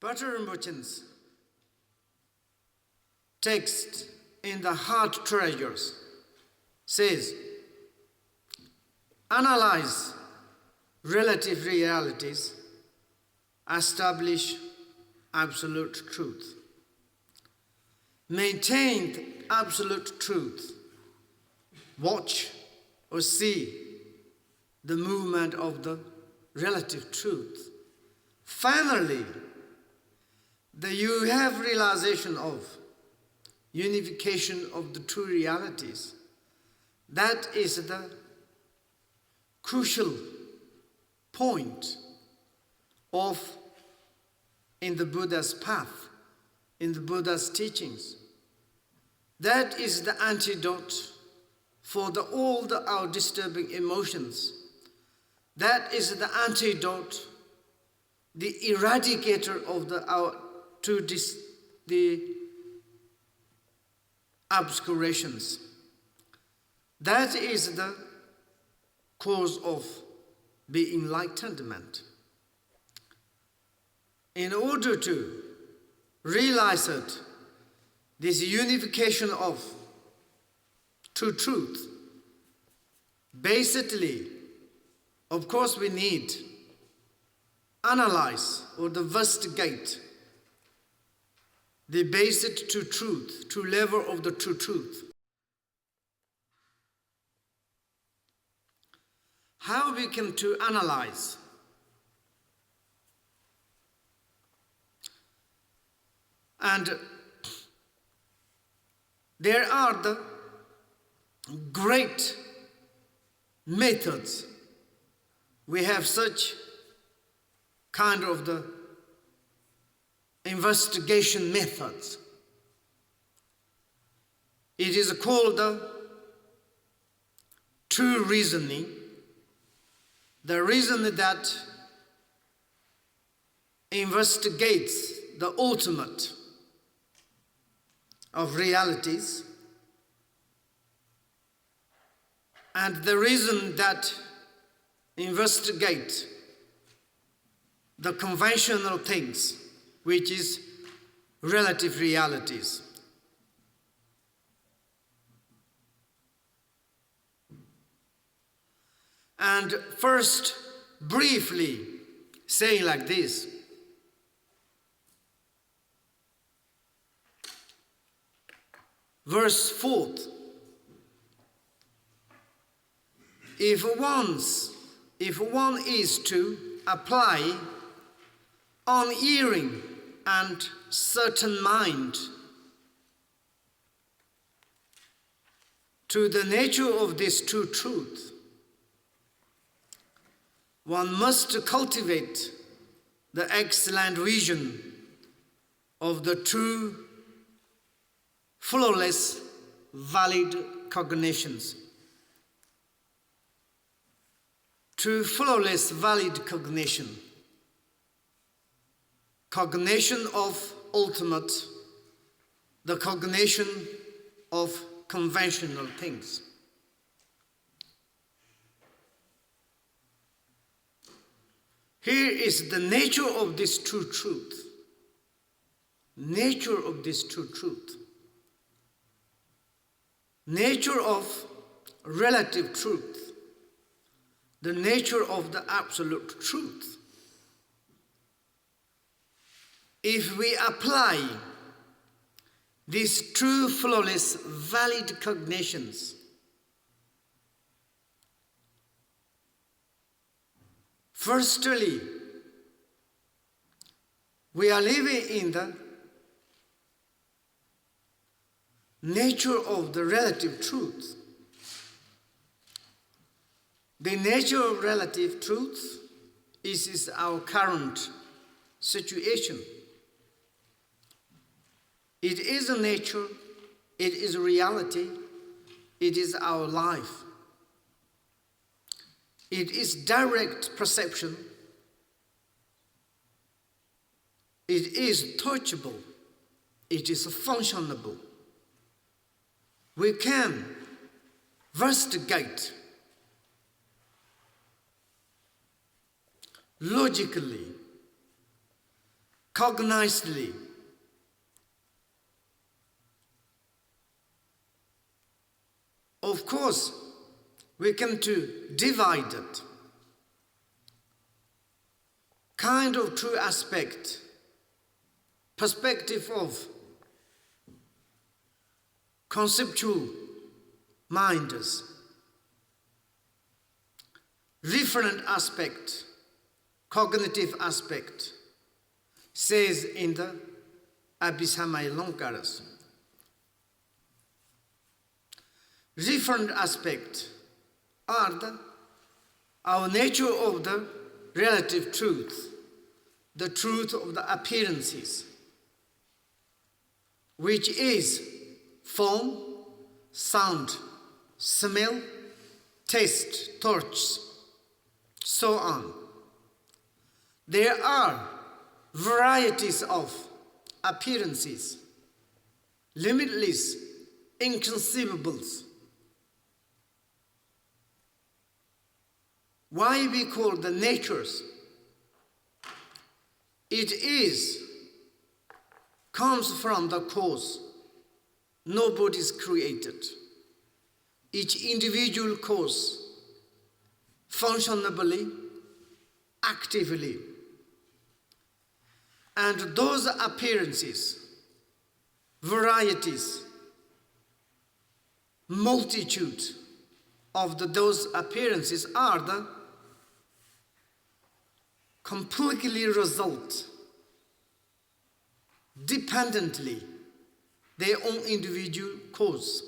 Patrul Rinpoche's text in the Heart Treasures says, analyze relative realities, establish absolute truth. Maintain absolute truth. Watch or see the movement of the relative truth. Finally, you have realization of unification of the true realities. That is the crucial point in the Buddha's path, in the Buddha's teachings. That is the antidote for all our disturbing emotions. That is the antidote, the eradicator of the obscurations. That is the cause of the enlightenment. In order to realize it, this unification of true truth, basically, of course, we need analyze or investigate the basic true truth, true level of the true truth. How we can to analyze? And there are the great methods. We have such kind of the investigation methods. It is called the true reasoning. The reason that investigates the ultimate of realities, and the reason that investigate the conventional things, which is relative realities. And first, briefly, saying like this. Verse 4. If one is to apply unerring and certain mind to the nature of this true truth, one must cultivate the excellent vision of the true, flawless, valid cognitions. True, flawless, valid cognition. Cognition of ultimate, the cognition of conventional things. Here is the nature of this true truth. Nature of this true truth. Nature of relative truth. The nature of the absolute truth. If we apply these true, flawless, valid cognitions, firstly, we are living in the nature of the relative truth. The nature of relative truth is our current situation. It is a nature, it is a reality, it is our life. It is direct perception. It is touchable. It is functionable. We can investigate logically, cognizedly. Of course, we come to divided kind of true aspect, perspective of conceptual minds, referent aspect, cognitive aspect, says in the Abhisamayalonkaras. Referent aspect are our nature of the relative truth, the truth of the appearances, which is form, sound, smell, taste, touch, so on. There are varieties of appearances, limitless, inconceivables. Why we call the natures? It comes from the cause. Nobody is created. Each individual cause, functionably, actively. And those appearances, varieties, multitude of those appearances are the completely result dependently their own individual cause.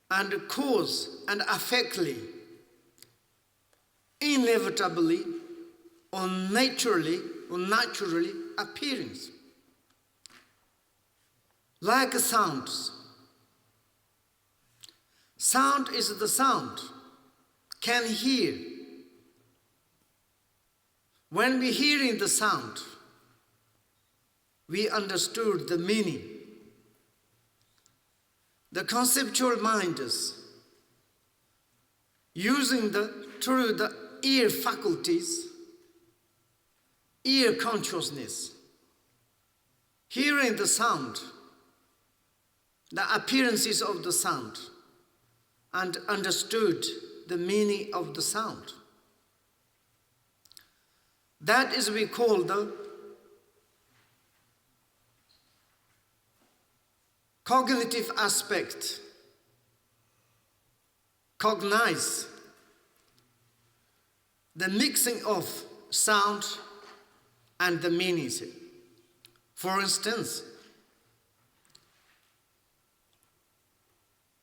And cause and effectly, inevitably or naturally appearing. Like sounds. Sound is the sound, can hear. When we hearing the sound, we understood the meaning. The conceptual minds, using through the ear faculties, ear consciousness, hearing the sound, the appearances of the sound, and understood the meaning of the sound. That is we call the cognitive aspect. Cognize the mixing of sound and the meanings. For instance,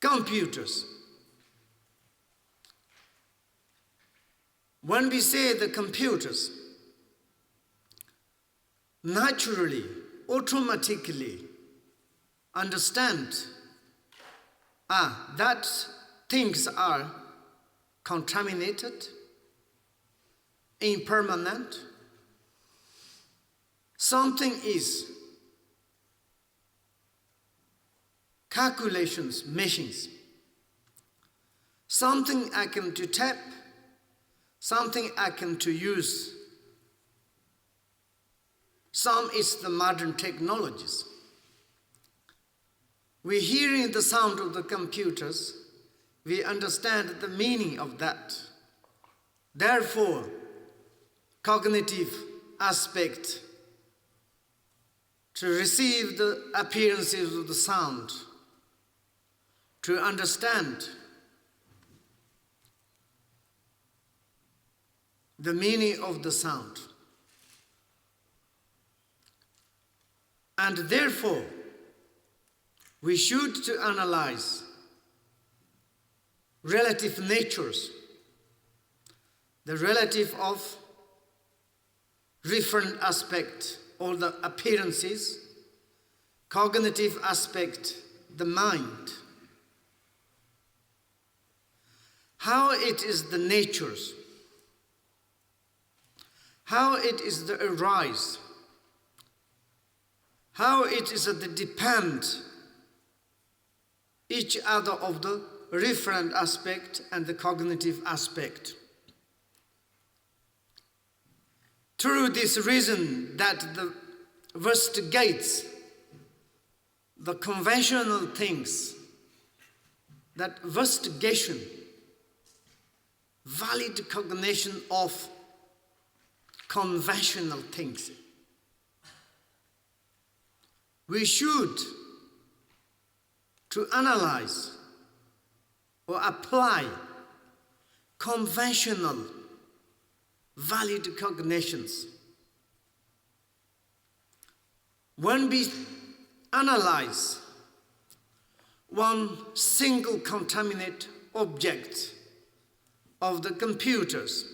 computers. When we say the computers, naturally, automatically understand that things are contaminated, impermanent. Something is calculations, machines. Something I can to tap, something I can to use. Some is the modern technologies. We hearing the sound of the computers, we understand the meaning of that. Therefore, cognitive aspect to receive the appearances of the sound, to understand the meaning of the sound. And therefore, we should to analyze relative natures, the relative of referent aspect, all the appearances, cognitive aspect, the mind. How it is the natures, how it is the arise, how it is the depend each other of the referent aspect and the cognitive aspect. Through this reason that the investigates the conventional things, that investigation, valid cognition of conventional things. We should to analyze or apply conventional valid cognitions. When we analyze one single contaminate object of the computers,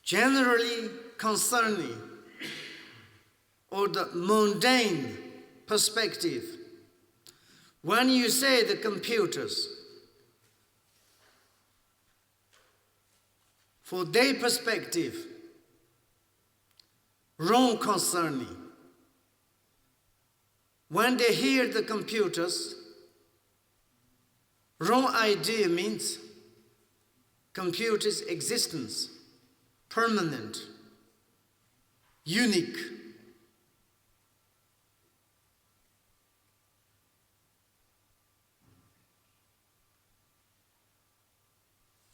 generally concerning or the mundane perspective, when you say the computers, for their perspective, wrong concerning. When they hear the computers, wrong idea means computer's existence, permanent, unique.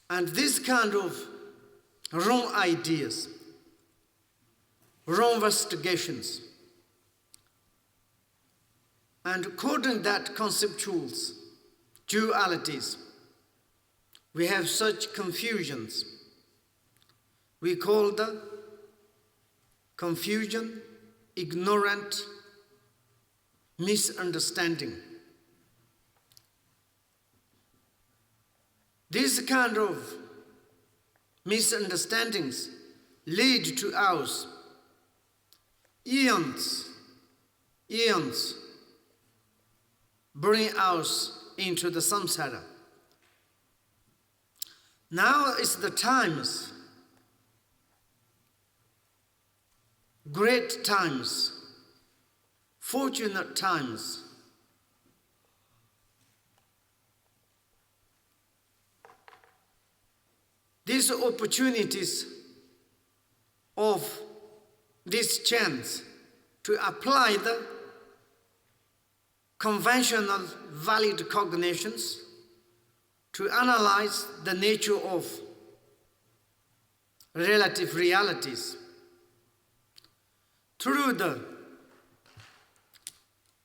And this kind of wrong ideas, wrong investigations, and according to that conceptuals, dualities, we have such confusions. We call the confusion, ignorant, misunderstanding. These kind of misunderstandings lead to us eons, bring us into the samsara. Now is the times, great times, fortunate times, these opportunities of this chance to apply the conventional valid cognitions to analyze the nature of relative realities. Through the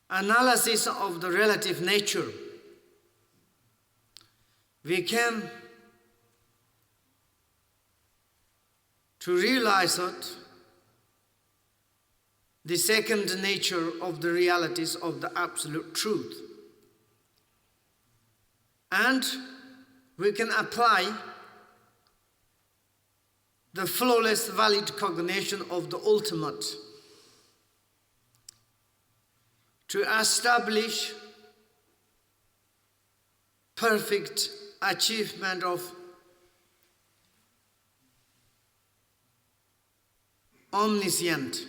analysis of the relative nature, we can to realize that the second nature of the realities of the absolute truth. And we can apply the flawless valid cognition of the ultimate to establish perfect achievement of omniscient,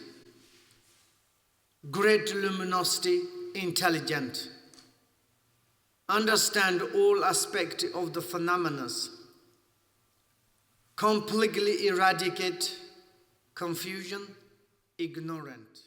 great luminosity, intelligent, understand all aspects of the phenomena, completely eradicate confusion, ignorant.